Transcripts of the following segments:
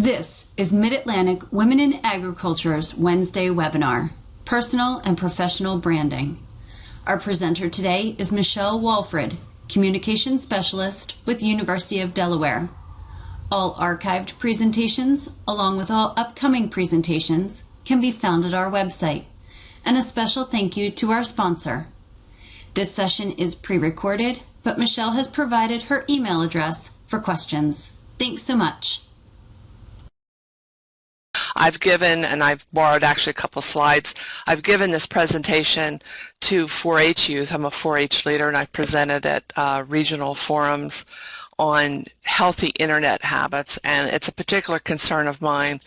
This is Mid-Atlantic Women in Agriculture's Wednesday webinar, Personal and Professional Branding. Our presenter today is Michelle Walfrid, Communications Specialist with University of Delaware. All archived presentations, along with all upcoming presentations, can be found at our website. And a special thank you to our sponsor. This session is pre-recorded, but Michelle has provided her email address for questions. Thanks so much. I've given, and I've borrowed actually a couple slides, I've given this presentation to 4-H youth. I'm a 4-H leader, and I've presented at regional forums on healthy internet habits, and it's a particular concern of mine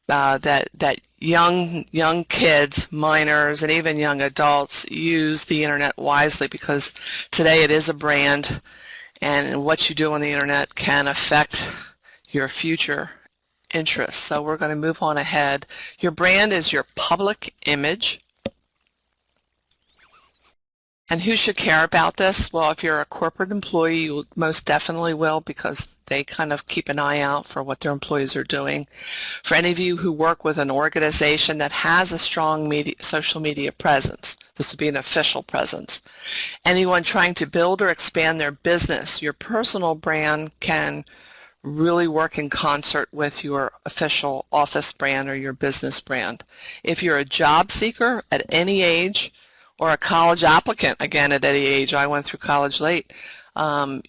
that young kids, minors, and even young adults use the internet wisely, because today it is a brand, and what you do on the internet can affect your future interests. So we're going to move on ahead. Your brand is your public image. And who should care about this? Well, if you're a corporate employee, you most definitely will, because they kind of keep an eye out for what their employees are doing. For any of you who work with an organization that has a strong social media presence, this would be an official presence. Anyone trying to build or expand their business, your personal brand can really work in concert with your official office brand or your business brand. If you're a job seeker at any age, or a college applicant, again, at any age, I went through college late,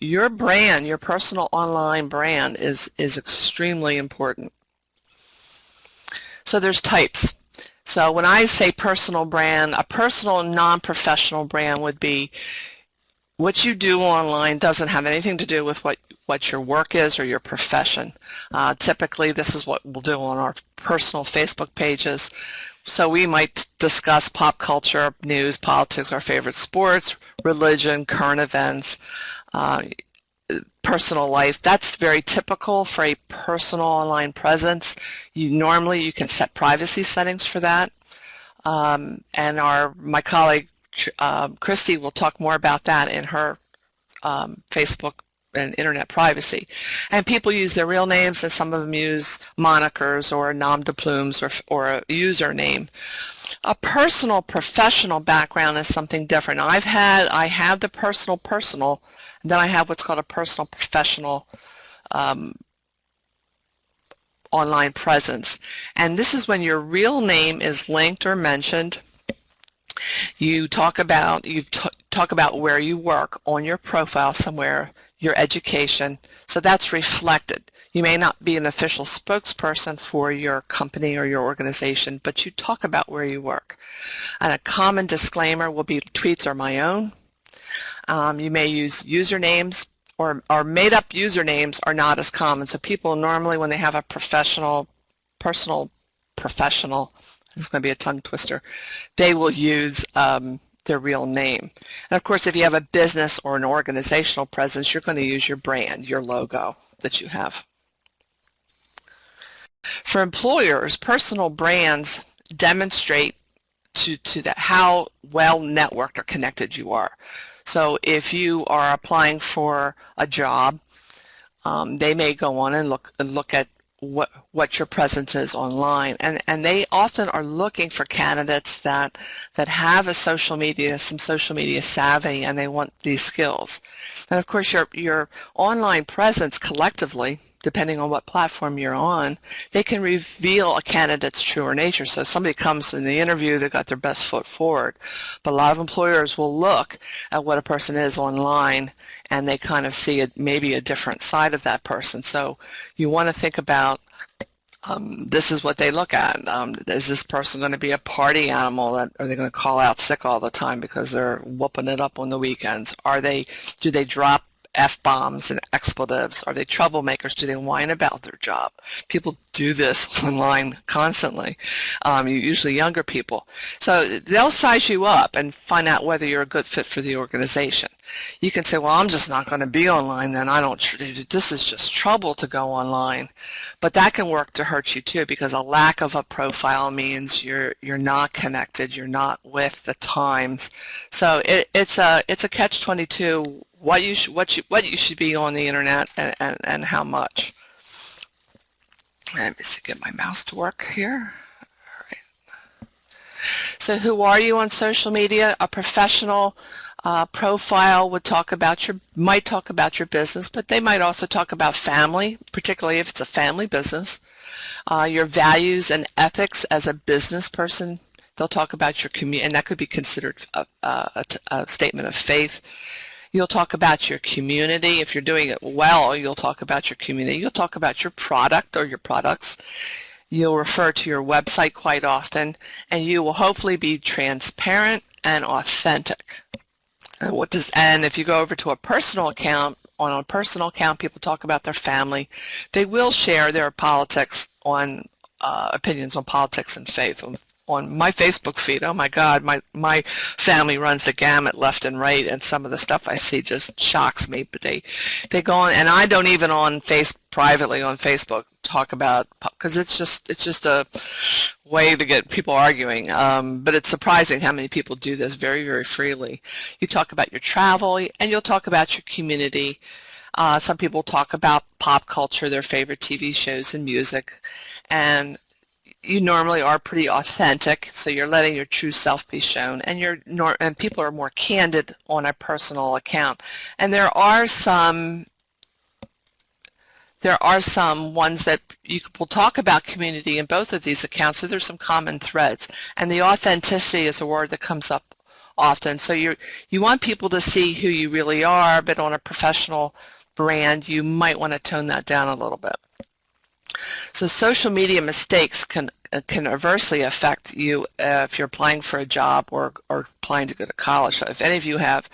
your brand, your personal online brand is extremely important. So there's types. So when I say personal brand, a personal non-professional brand would be what you do online doesn't have anything to do with what your work is or your profession. Typically, this is what we'll do on our personal Facebook pages. So we might discuss pop culture, news, politics, our favorite sports, religion, current events, personal life. That's very typical for a personal online presence. Normally you can set privacy settings for that. And my colleague Christy will talk more about that in her Facebook and internet privacy. And people use their real names, and some of them use monikers or nom de plumes or a username. A personal professional background is something different. Now, I have the personal, and then I have what's called a personal professional online presence. And this is when your real name is linked or mentioned. You talk about where you work on your profile somewhere, your education, so that's reflected. You may not be an official spokesperson for your company or your organization, but you talk about where you work. And a common disclaimer will be tweets are my own. You may use usernames, or made-up usernames are not as common. So people normally, when they have a personal, it's going to be a tongue twister, they will use their real name. And of course, if you have a business or an organizational presence, you're going to use your brand, your logo that you have. For employers, personal brands demonstrate to that how well networked or connected you are. So if you are applying for a job, they may go on and look at what your presence is online, and they often are looking for candidates that have some social media savvy, and they want these skills. And of course, your online presence collectively, depending on what platform you're on, they can reveal a candidate's truer nature. So if somebody comes in the interview, they've got their best foot forward, but a lot of employers will look at what a person is online, and they kind of see maybe a different side of that person. So you want to think about this is what they look at. Is this person going to be a party animal? Are they going to call out sick all the time because they're whooping it up on the weekends? Do they drop F-bombs and expletives? Are they troublemakers? Do they whine about their job? People do this online constantly, usually younger people. So they'll size you up and find out whether you're a good fit for the organization. You can say, well, I'm just not going to be online then. This is just trouble to go online. But that can work to hurt you too, because a lack of a profile means you're not connected, you're not with the times. So it's a catch-22. What you should be on the internet and how much. Let me see, get my mouse to work here. All right. So who are you on social media? A professional profile would might talk about your business, but they might also talk about family, particularly if it's a family business. Your values and ethics as a business person. They'll talk about your community, and that could be considered a statement of faith. You'll talk about your community. If you're doing it well, you'll talk about your community. You'll talk about your product or your products. You'll refer to your website quite often, and you will hopefully be transparent and authentic. And if you go over to a personal account, on a personal account, people talk about their family. They will share their politics on opinions on politics and faith. On my Facebook feed, oh my God, my family runs the gamut left and right, and some of the stuff I see just shocks me. But they go on, and I don't even privately on Facebook talk about, because it's just a way to get people arguing. But it's surprising how many people do this very, very freely. You talk about your travel, and you'll talk about your community. Some people talk about pop culture, their favorite TV shows and music, and you normally are pretty authentic, so you're letting your true self be shown, and people are more candid on a personal account. And there are some ones that you will talk about community in both of these accounts, so there's some common threads. And the authenticity is a word that comes up often. So you want people to see who you really are, but on a professional brand, you might want to tone that down a little bit. So social media mistakes can adversely affect you if you're applying for a job or applying to go to college. So if any of you have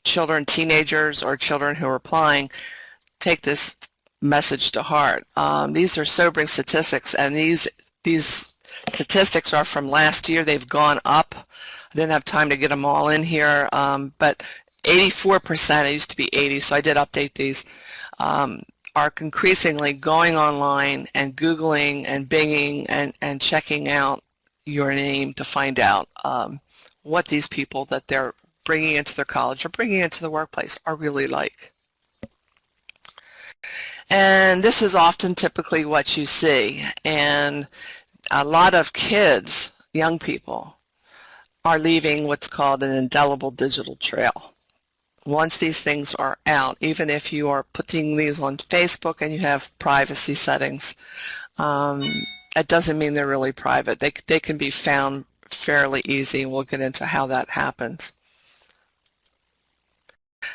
children, teenagers, or children who are applying, take this message to heart. These are sobering statistics, and these statistics are from last year. They've gone up. I didn't have time to get them all in here, but 84%, it used to be 80, so I did update these, are increasingly going online and Googling and Binging and checking out your name to find out what these people that they're bringing into their college or bringing into the workplace are really like. And this is often typically what you see. And a lot of kids, young people, are leaving what's called an indelible digital trail. Once these things are out, even if you are putting these on Facebook and you have privacy settings, it doesn't mean they're really private. They can be found fairly easy, and we'll get into how that happens.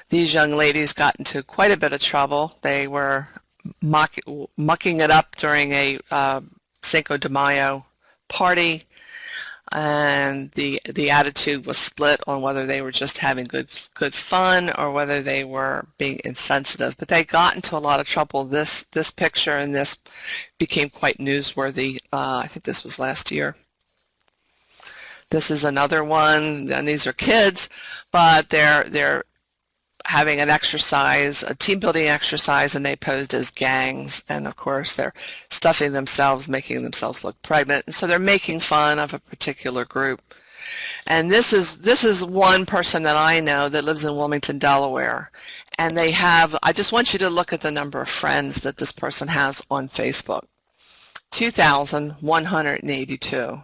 These young ladies got into quite a bit of trouble. They were mucking it up during a Cinco de Mayo party, and the attitude was split on whether they were just having good fun or whether they were being insensitive. But they got into a lot of trouble. This picture and this became quite newsworthy. I think this was last year. This is another one, and these are kids, but they're having an exercise, a team building exercise, and they posed as gangs, and of course they're stuffing themselves, making themselves look pregnant, and so they're making fun of a particular group. And this is one person that I know that lives in Wilmington, Delaware, and they have, I just want you to look at the number of friends that this person has on Facebook. 2,182.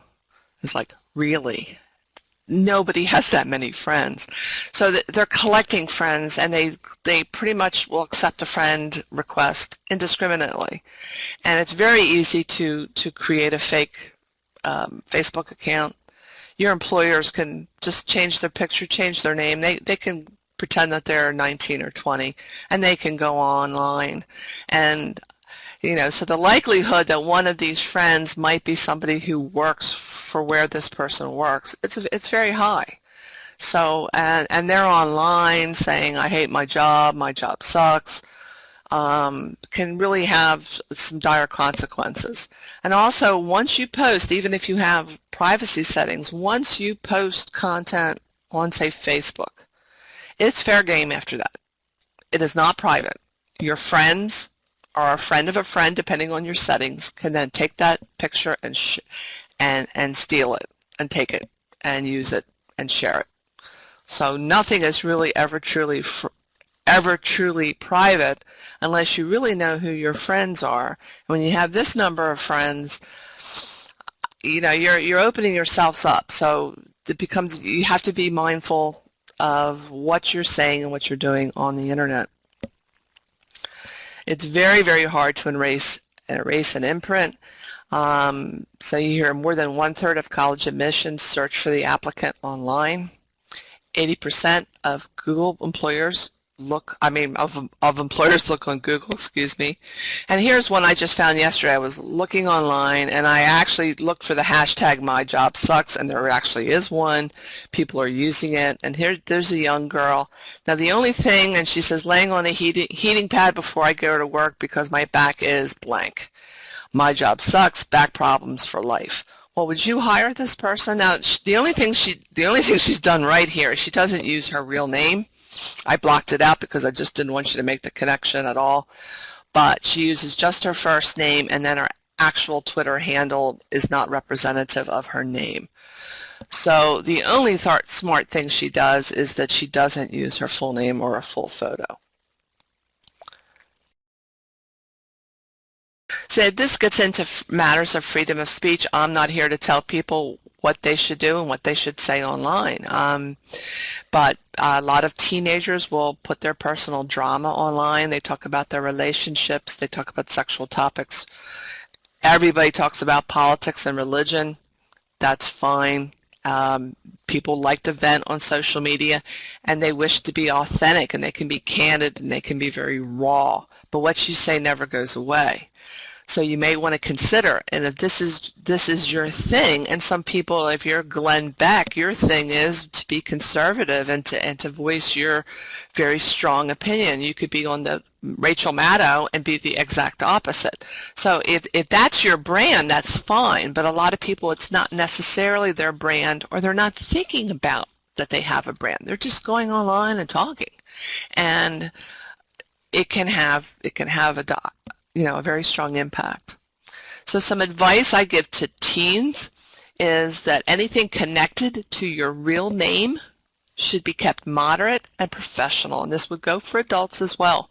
It's like, really? Nobody has that many friends. So they're collecting friends, and they pretty much will accept a friend request indiscriminately. And it's very easy to create a fake Facebook account. Your employers can just change their picture, change their name. They can pretend that they're 19 or 20, and they can go online. And so the likelihood that one of these friends might be somebody who works for where this person works, it's very high. So, and they're online saying, I hate my job sucks, can really have some dire consequences. And also, once you post, even if you have privacy settings, once you post content on, say, Facebook, it's fair game after that. It is not private. Your friends or a friend of a friend, depending on your settings, can then take that picture and steal it and take it and use it and share it. So nothing is really ever truly ever truly private unless you really know who your friends are. And when you have this number of friends, you're opening yourselves up. So it becomes, you have to be mindful of what you're saying and what you're doing on the internet. It's very, very hard to erase an imprint. So you hear more than 1/3 of college admissions search for the applicant online. 80% of Google employers of employers look on Google, excuse me. And here's one I just found yesterday. I was looking online and I actually looked for the hashtag #MyJobSucks, and there actually is one. People are using it. And there's a young girl. Now the only thing, and she says, laying on a heating pad before I go to work because my back is blank. My job sucks, back problems for life. Well, would you hire this person? Now, the only thing she's done right here is she doesn't use her real name. I blocked it out because I just didn't want you to make the connection at all. But she uses just her first name, and then her actual Twitter handle is not representative of her name. So the only smart thing she does is that she doesn't use her full name or a full photo. So this gets into matters of freedom of speech. I'm not here to tell people what they should do and what they should say online. But a lot of teenagers will put their personal drama online. They talk about their relationships. They talk about sexual topics. Everybody talks about politics and religion. That's fine. People like to vent on social media, and they wish to be authentic, and they can be candid, and they can be very raw. But what you say never goes away. So you may want to consider, and if this is your thing, and some people, if you're Glenn Beck, your thing is to be conservative and to voice your very strong opinion. You could be on the Rachel Maddow and be the exact opposite. So if that's your brand, that's fine, but a lot of people, it's not necessarily their brand, or they're not thinking about that they have a brand. They're just going online and talking, and it can have a very strong impact. So some advice I give to teens is that anything connected to your real name should be kept moderate and professional, and this would go for adults as well.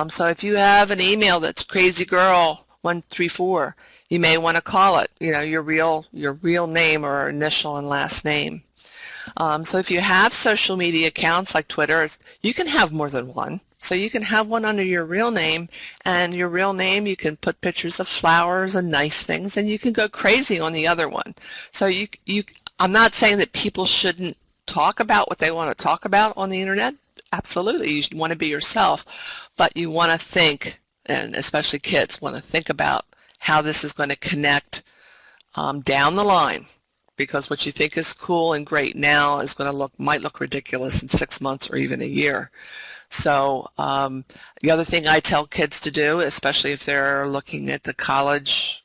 So if you have an email that's crazygirl134, you may want to call it, your real name or initial and last name. So if you have social media accounts like Twitter, you can have more than one. So you can have one under your real name, and your real name, you can put pictures of flowers and nice things, and you can go crazy on the other one. So I'm not saying that people shouldn't talk about what they want to talk about on the internet. Absolutely, you want to be yourself, but you want to think, and especially kids want to think about how this is going to connect down the line. Because what you think is cool and great now is going to might look ridiculous in 6 months or even a year. So the other thing I tell kids to do, especially if they're looking at the college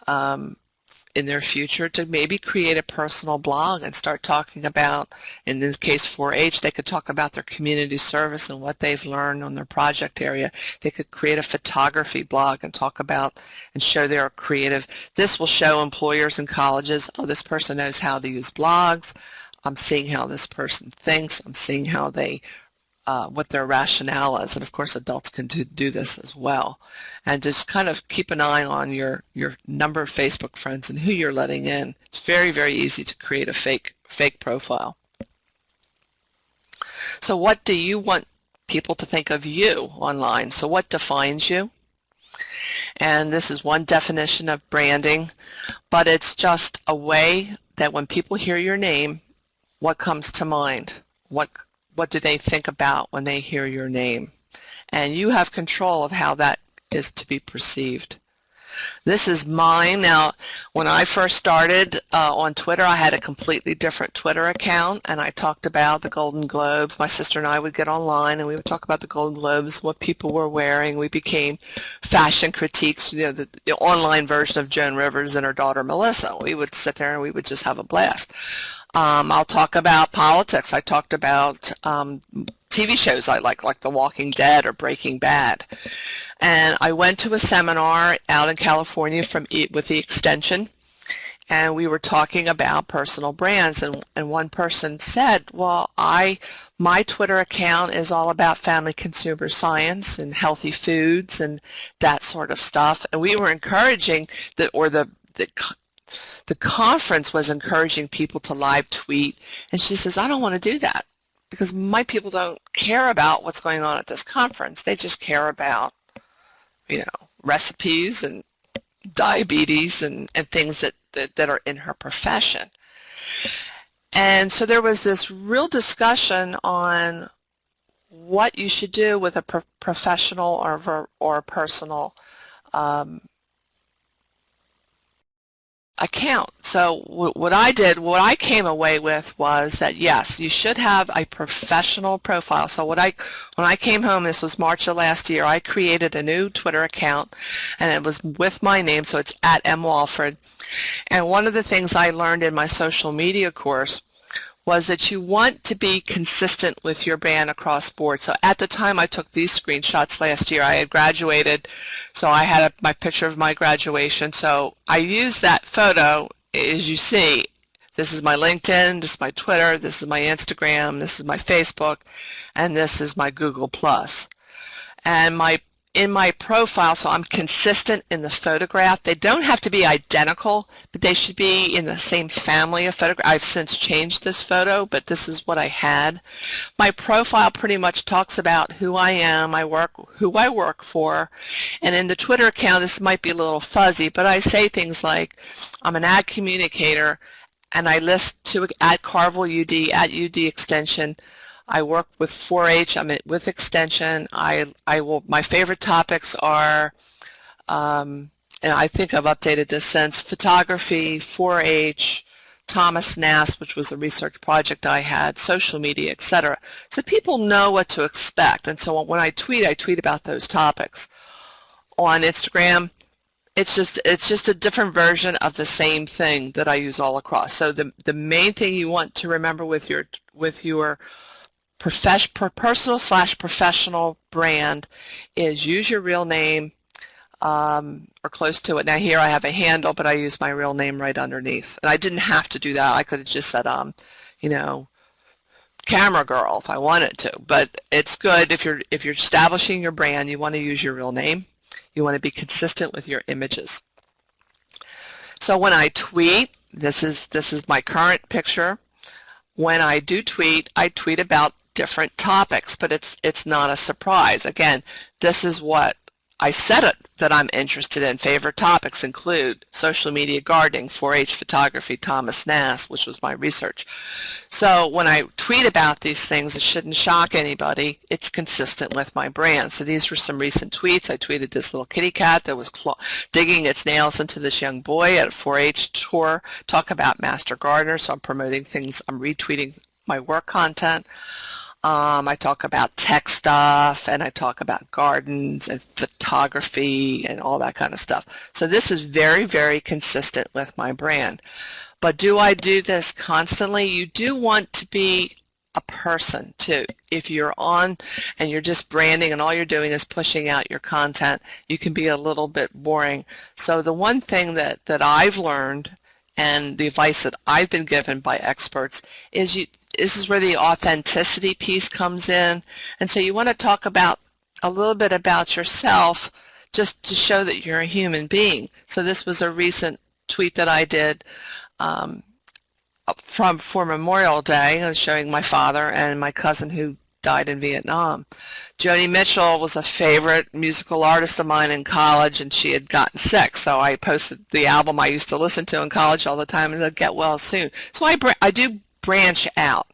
in their future, to maybe create a personal blog and start talking about, in this case 4-H, they could talk about their community service and what they've learned on their project area. They could create a photography blog and talk about and show their creative. This will show employers and colleges, oh, this person knows how to use blogs. I'm seeing how this person thinks. I'm seeing how they what their rationale is, and of course adults can do this as well. And just kind of keep an eye on your number of Facebook friends and who you're letting in. It's very, very easy to create a fake profile. So what do you want people to think of you online? So what defines you? And this is one definition of branding, but it's just a way that when people hear your name, what comes to mind? What do they think about when they hear your name? And you have control of how that is to be perceived. This is mine. Now, when I first started on Twitter, I had a completely different Twitter account, and I talked about the Golden Globes. My sister and I would get online, and we would talk about the Golden Globes, what people were wearing. We became fashion critiques, the online version of Joan Rivers and her daughter Melissa. We would sit there and we would just have a blast. I'll talk about politics. I talked about TV shows I like The Walking Dead or Breaking Bad. And I went to a seminar out in California with the Extension, and we were talking about personal brands, and one person said, well, I My Twitter account is all about family consumer science and healthy foods and that sort of stuff. And we were encouraging the conference was encouraging people to live tweet. And she says, I don't want to do that because my people don't care about what's going on at this conference. They just care about, recipes and diabetes and things that are in her profession. And so there was this real discussion on what you should do with a professional or personal account. So what I came away with was that yes, you should have a professional profile. So when I came home, this was March of last year, I created a new Twitter account, and it was with my name, so it's at @mwalford. And one of the things I learned in my social media course was that you want to be consistent with your brand across board. So at the time I took these screenshots last year, I had graduated, so I had my picture of my graduation. So I used that photo, as you see. This is my LinkedIn, this is my Twitter, this is my Instagram, this is my Facebook, and this is my Google+. And in my profile, so I'm consistent in the photograph. They don't have to be identical, but they should be in the same family of photograph. I've since changed this photo, but this is what I had. My profile pretty much talks about who I am, who I work for, and in the Twitter account, this might be a little fuzzy, but I say things like, I'm an ad communicator, and I list at Carville UD, at UD Extension. I work with 4-H. I'm with Extension. My favorite topics are, and I think I've updated this since, photography, 4-H, Thomas Nast, which was a research project I had, social media, etc. So people know what to expect. And so when I tweet about those topics. On Instagram, it's just a different version of the same thing that I use all across. So the main thing you want to remember with your personal/professional brand is use your real name or close to it. Now here I have a handle, but I use my real name right underneath. And I didn't have to do that. I could have just said, camera girl if I wanted to. But it's good if you're establishing your brand, you want to use your real name. You want to be consistent with your images. So when I tweet, this is my current picture. When I do tweet, I tweet about different topics, but it's not a surprise. Again, this is what I said that I'm interested in. Favorite topics include social media, gardening, 4-H, photography, Thomas Nast, which was my research. So when I tweet about these things, it shouldn't shock anybody. It's consistent with my brand. So these were some recent tweets. I tweeted this little kitty cat that was digging its nails into this young boy at a 4-H tour. Talk about Master Gardener. So I'm promoting things. I'm retweeting my work content. I talk about tech stuff, and I talk about gardens and photography and all that kind of stuff. So this is very, very consistent with my brand. But do I do this constantly? You do want to be a person too. If you're on and you're just branding and all you're doing is pushing out your content, you can be a little bit boring. So the one thing that I've learned, and the advice that I've been given by experts, is this is where the authenticity piece comes in. And so you want to talk about a little bit about yourself just to show that you're a human being. So this was a recent tweet that I did for Memorial Day. I was showing my father and my cousin who died in Vietnam. Joni Mitchell was a favorite musical artist of mine in college, and she had gotten sick. So I posted the album I used to listen to in college all the time, and said, "Get well soon." So I do branch out.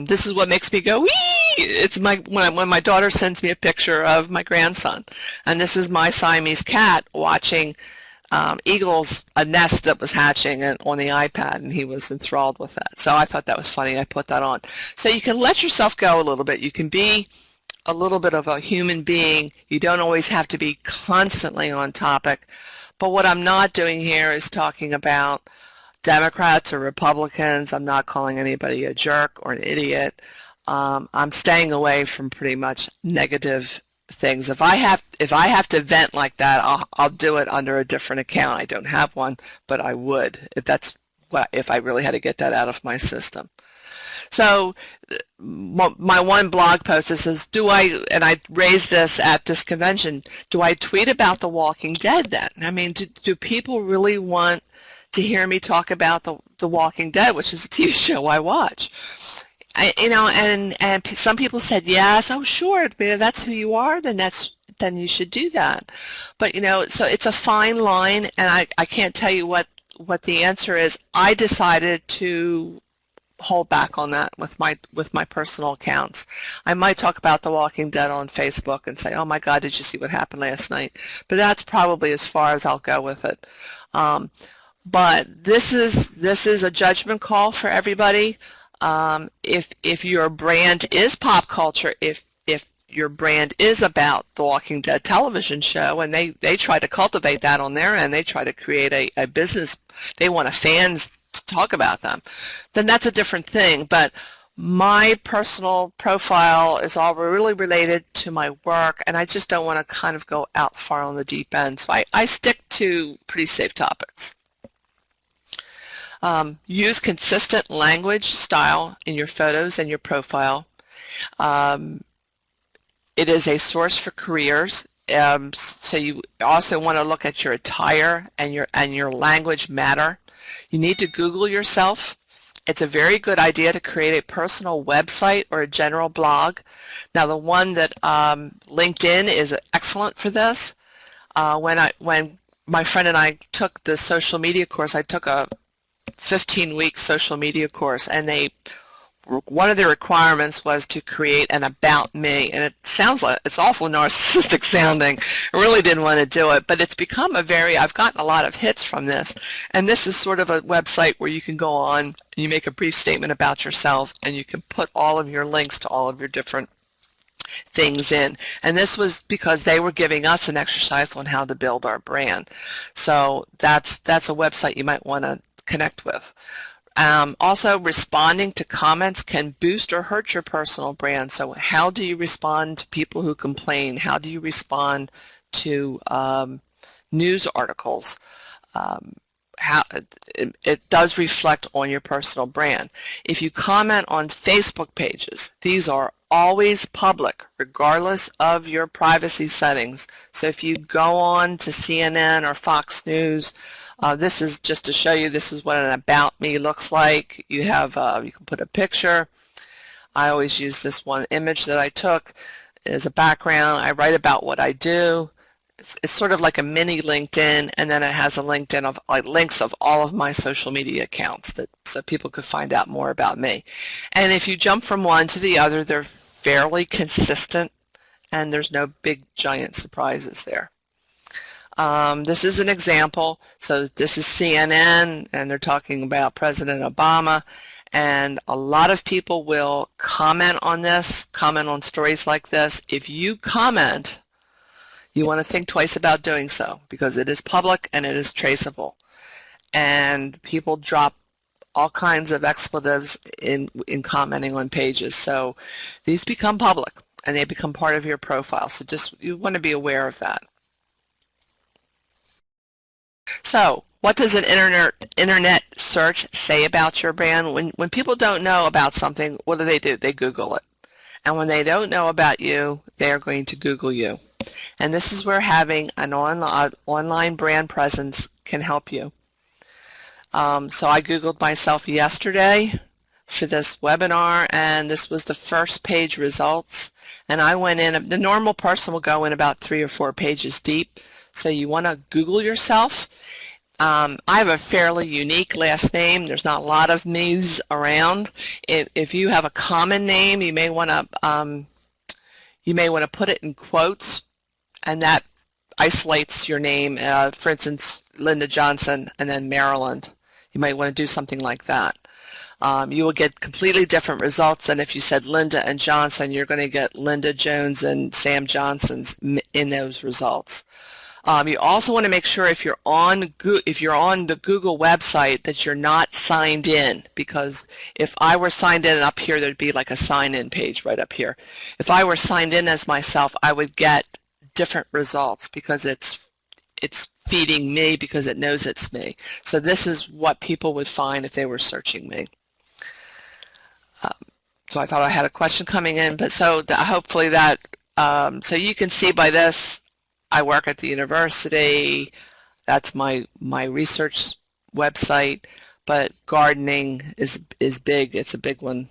This is what makes me go, wee! It's when my daughter sends me a picture of my grandson, and this is my Siamese cat watching eagles, a nest that was hatching on the iPad, and he was enthralled with that. So I thought that was funny. I put that on. So you can let yourself go a little bit. You can be a little bit of a human being. You don't always have to be constantly on topic. But what I'm not doing here is talking about Democrats or Republicans. I'm not calling anybody a jerk or an idiot. I'm staying away from pretty much negative things. If I have to vent like that, I'll do it under a different account. I don't have one, but I would. If that's if I really had to get that out of my system. So my one blog post says, and I raised this at this convention, do I tweet about The Walking Dead then? I mean, do people really want to hear me talk about The Walking Dead, which is a TV show I watch? And some people said yes. Oh, sure, that's who you are. Then you should do that. But so it's a fine line, and I can't tell you what the answer is. I decided to hold back on that with my personal accounts. I might talk about The Walking Dead on Facebook and say, oh my God, did you see what happened last night? But that's probably as far as I'll go with it. But this is a judgment call for everybody. If your brand is pop culture, if your brand is about the Walking Dead television show, and they try to cultivate that on their end, they try to create a business, they want fans to talk about them, then that's a different thing. But my personal profile is all really related to my work, and I just don't want to kind of go out far on the deep end. So I stick to pretty safe topics. Use consistent language style in your photos and your profile. It is a source for careers. So you also want to look at your attire and your language matter. You need to Google yourself. It's a very good idea to create a personal website or a general blog. Now the one that LinkedIn is excellent for this. When my friend and I took the social media course, I took a 15-week social media course, and one of the requirements was to create an about me, and it sounds like it's awful narcissistic sounding. I really didn't want to do it, but it's become I've gotten a lot of hits from this, and this is sort of a website where you can go on and you make a brief statement about yourself, and you can put all of your links to all of your different things in. And this was because they were giving us an exercise on how to build our brand. So that's a website you might want to connect with. Also, responding to comments can boost or hurt your personal brand. So how do you respond to people who complain? How do you respond to news articles? It does reflect on your personal brand. If you comment on Facebook pages, these are always public, regardless of your privacy settings. So if you go on to CNN or Fox News, this is just to show you this is what an about me looks like. You have you can put a picture. I always use this one image that I took as a background. I write about what I do. It's sort of like a mini LinkedIn, and then it has a LinkedIn of links of all of my social media accounts so people could find out more about me. And if you jump from one to the other, they're fairly consistent, and there's no big giant surprises there. This is an example. So this is CNN, and they're talking about President Obama, and a lot of people will comment on this, comment on stories like this. If you comment, you want to think twice about doing so, because it is public and it is traceable. And people drop all kinds of expletives in commenting on pages. So these become public and they become part of your profile. So you want to be aware of that. So what does an internet search say about your brand? When people don't know about something, what do? They Google it. And when they don't know about you, they are going to Google you. And this is where having an online brand presence can help you. So I Googled myself yesterday for this webinar, and this was the first page results. And I went in, the normal person will go in about 3 or 4 pages deep. So you want to Google yourself. I have a fairly unique last name. There's not a lot of me's around. If you have a common name, you may want to put it in quotes, and that isolates your name. For instance, Linda Johnson and then Maryland. You might want to do something like that. You will get completely different results than if you said Linda and Johnson. You're going to get Linda Jones and Sam Johnson's in those results. You also want to make sure if you're on the Google website that you're not signed in, because if I were signed in up here, there'd be like a sign-in page right up here. If I were signed in as myself, I would get different results because it's it's feeding me because it knows it's me. So this is what people would find if they were searching me. So I thought I had a question coming in, but so hopefully that, so you can see by this, I work at the university. That's my research website, but gardening is big. It's a big one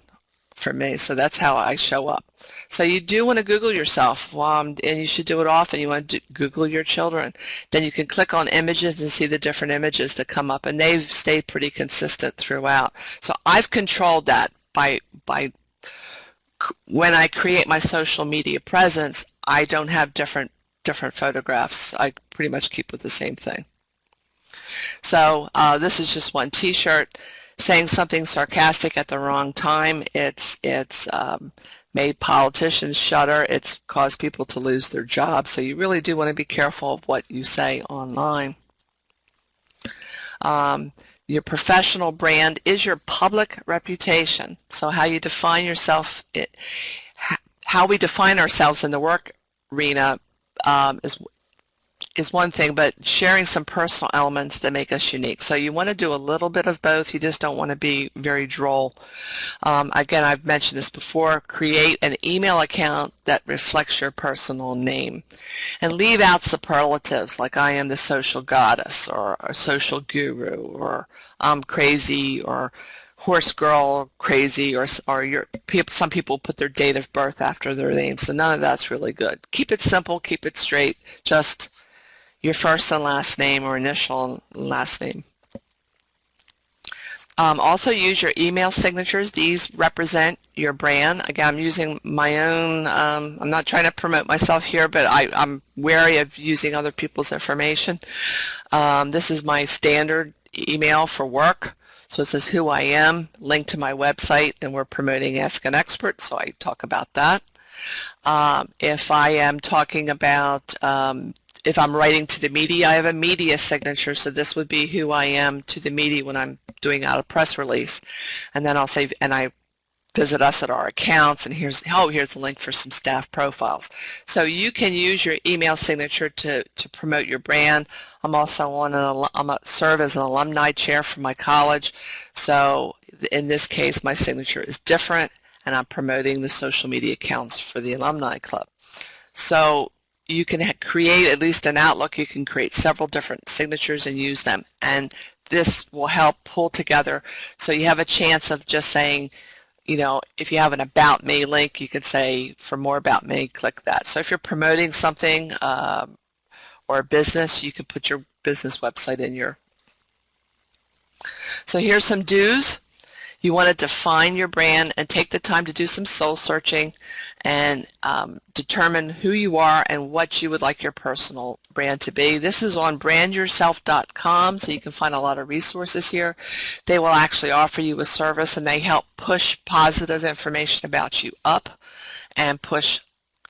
for me. So that's how I show up. So you do want to Google yourself, and you should do it often. You want to Google your children. Then you can click on images and see the different images that come up, and they've stayed pretty consistent throughout. So I've controlled that by when I create my social media presence, I don't have different photographs. I pretty much keep with the same thing. So this is just one t-shirt saying something sarcastic at the wrong time. It's made politicians shudder. It's caused people to lose their jobs. So you really do want to be careful of what you say online. Your professional brand is your public reputation. So how you define yourself, how we define ourselves in the work arena is one thing, but sharing some personal elements that make us unique. So you want to do a little bit of both. You just don't want to be very droll. Again, I've mentioned this before. Create an email account that reflects your personal name. And leave out superlatives like I am the social goddess or a social guru or I'm crazy or horse girl crazy or some people put their date of birth after their name. So none of that's really good. Keep it simple. Keep it straight. Just your first and last name or initial and last name. Also use your email signatures. These represent your brand. Again, I'm using my own, I'm not trying to promote myself here, but I'm wary of using other people's information. This is my standard email for work. So it says who I am, link to my website, and we're promoting Ask an Expert, so I talk about that. If I am talking about if I'm writing to the media, I have a media signature, so this would be who I am to the media when I'm doing out a press release. And then I'll say, and I visit us at our accounts, and here's a link for some staff profiles. So you can use your email signature to promote your brand. I'm also serve as an alumni chair for my college, so in this case my signature is different, and I'm promoting the social media accounts for the alumni club. So you can create, at least in Outlook, you can create several different signatures and use them, and this will help pull together. So you have a chance of just saying, you know, if you have an About Me link, you can say, for more about me, click that. So if you're promoting something or a business, you can put your business website in your. So here's some do's. You want to define your brand and take the time to do some soul searching and determine who you are and what you would like your personal brand to be. This is on brandyourself.com, so you can find a lot of resources here. They will actually offer you a service, and they help push positive information about you up and push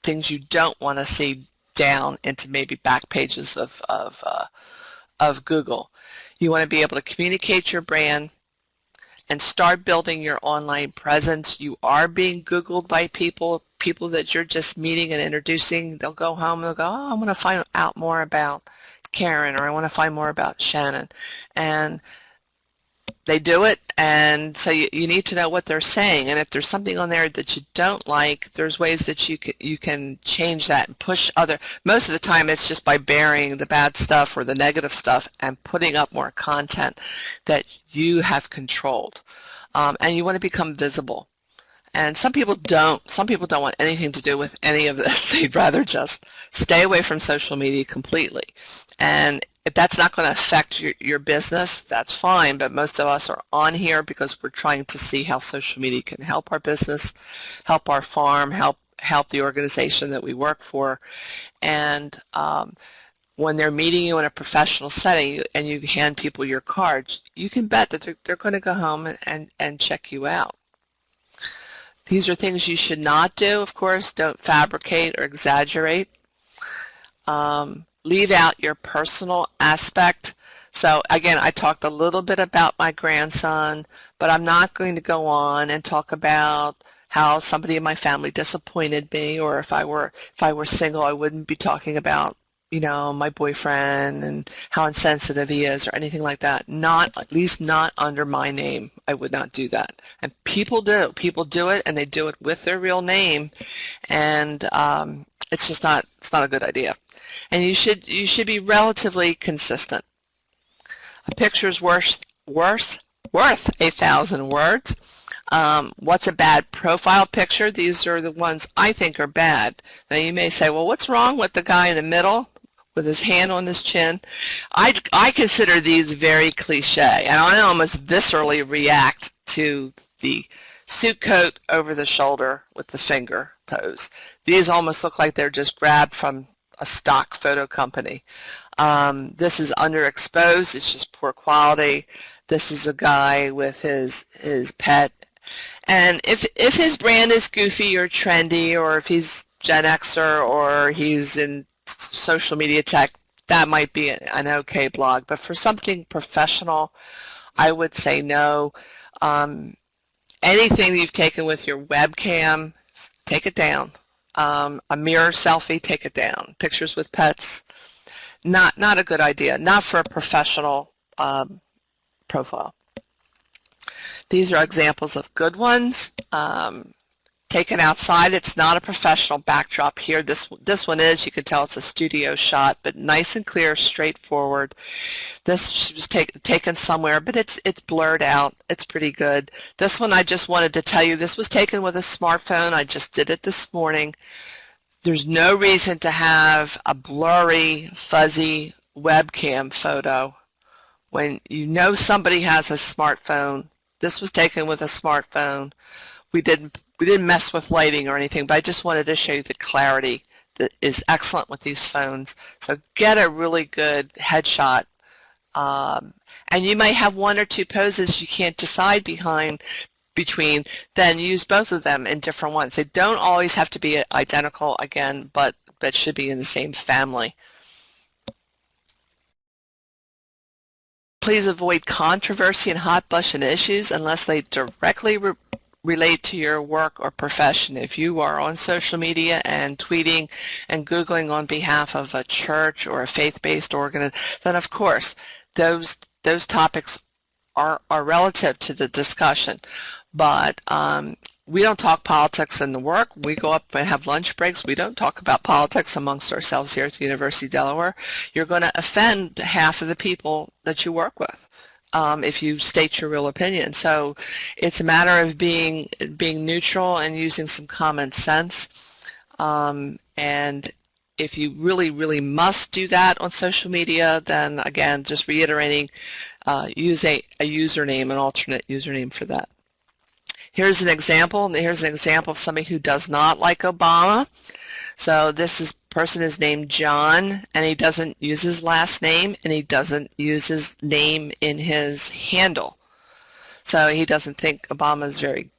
things you don't want to see down into maybe back pages of Google. You want to be able to communicate your brand and start building your online presence. You are being Googled by people that you're just meeting and introducing. They'll go home and they'll go, oh, I want to find out more about Karen, or I want to find more about Shannon. And they do it, and so you need to know what they're saying. And if there's something on there that you don't like, there's ways that you can change that and push other. Most of the time it's just by burying the bad stuff or the negative stuff and putting up more content that you have controlled. And you want to become visible. And some people don't want anything to do with any of this. They'd rather just stay away from social media completely. And if that's not going to affect your business, that's fine, but most of us are on here because we're trying to see how social media can help our business, help our farm, help the organization that we work for. And when they're meeting you in a professional setting and you hand people your cards, you can bet that they're going to go home and check you out. These are things you should not do, of course. Don't fabricate or exaggerate. Leave out your personal aspect. So again, I talked a little bit about my grandson, but I'm not going to go on and talk about how somebody in my family disappointed me, or if I were single, I wouldn't be talking about my boyfriend and how insensitive he is or anything like that. Not, at least not under my name. I would not do that. And people do. People do it, and they do it with their real name, and it's just not. It's not a good idea. And you should be relatively consistent. A picture's worth 1,000 words. What's a bad profile picture? These are the ones I think are bad. Now you may say, well, what's wrong with the guy in the middle with his hand on his chin? I consider these very cliche, and I almost viscerally react to the suit coat over the shoulder with the finger pose. These almost look like they're just grabbed from a stock photo company. This is underexposed. It's just poor quality. This is a guy with his pet. And if his brand is goofy or trendy, or if he's Gen Xer or he's in social media tech, that might be an okay blog. But for something professional, I would say no. Anything you've taken with your webcam, take it down. A mirror selfie, take it down. Pictures with pets, not a good idea. Not for a professional profile. These are examples of good ones. Taken outside. It's not a professional backdrop here. This one is. You can tell it's a studio shot, but nice and clear, straightforward. This was taken somewhere, but it's blurred out. It's pretty good. This one I just wanted to tell you, this was taken with a smartphone. I just did it this morning. There's no reason to have a blurry, fuzzy webcam photo when you know somebody has a smartphone. This was taken with a smartphone. We didn't mess with lighting or anything, but I just wanted to show you the clarity that is excellent with these phones. So get a really good headshot. And you might have one or two poses you can't decide between, then use both of them in different ones. They don't always have to be identical, again, but should be in the same family. Please avoid controversy and hot button issues unless they directly relate to your work or profession. If you are on social media and tweeting and Googling on behalf of a church or a faith-based organization, then of course those topics are relative to the discussion. But we don't talk politics in the work. We go up and have lunch breaks. We don't talk about politics amongst ourselves here at the University of Delaware. You're going to offend half of the people that you work with if you state your real opinion. So it's a matter of being neutral and using some common sense. And if you really must do that on social media, then again, just reiterating, use a username, an alternate username for that. Here's an example. Here's an example of somebody who does not like Obama. So this person is named John, and he doesn't use his last name, and he doesn't use his name in his handle. So he doesn't think Obama's very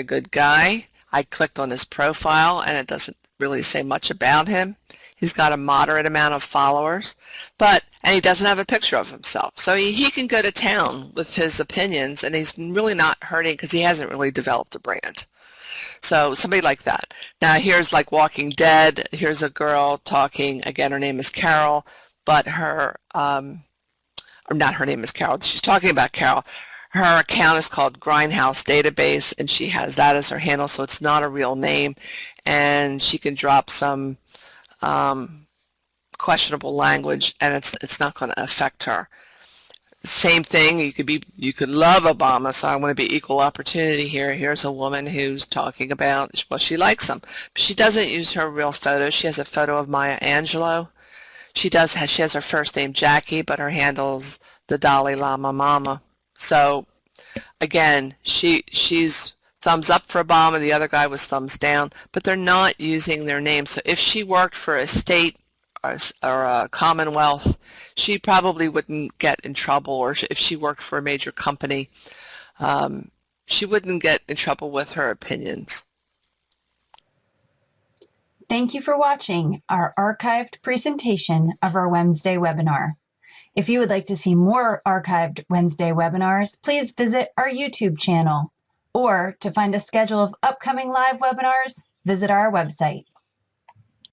good guy. I clicked on his profile, and it doesn't really say much about him. He's got a moderate amount of followers, and he doesn't have a picture of himself. So he can go to town with his opinions, and he's really not hurting because he hasn't really developed a brand. So somebody like that. Now here's like Walking Dead. Here's a girl talking. Again, her name is Carol, but or not her name is Carol. She's talking about Carol. Her account is called Grindhouse Database, and she has that as her handle, so it's not a real name. And she can drop some questionable language, and it's not going to affect her. Same thing, you could love Obama, so I want to be equal opportunity here. Here's a woman who's talking about, well, she likes him, but she doesn't use her real photo. She has a photo of Maya Angelou. She has her first name Jackie, but her handle's the Dalai Lama Mama. So again, she's thumbs up for Obama, the other guy was thumbs down, but they're not using their name. So if she worked for a state or a commonwealth, she probably wouldn't get in trouble, or if she worked for a major company, she wouldn't get in trouble with her opinions. Thank you for watching our archived presentation of our Wednesday webinar. If you would like to see more archived Wednesday webinars, please visit our YouTube channel, or to find a schedule of upcoming live webinars, visit our website.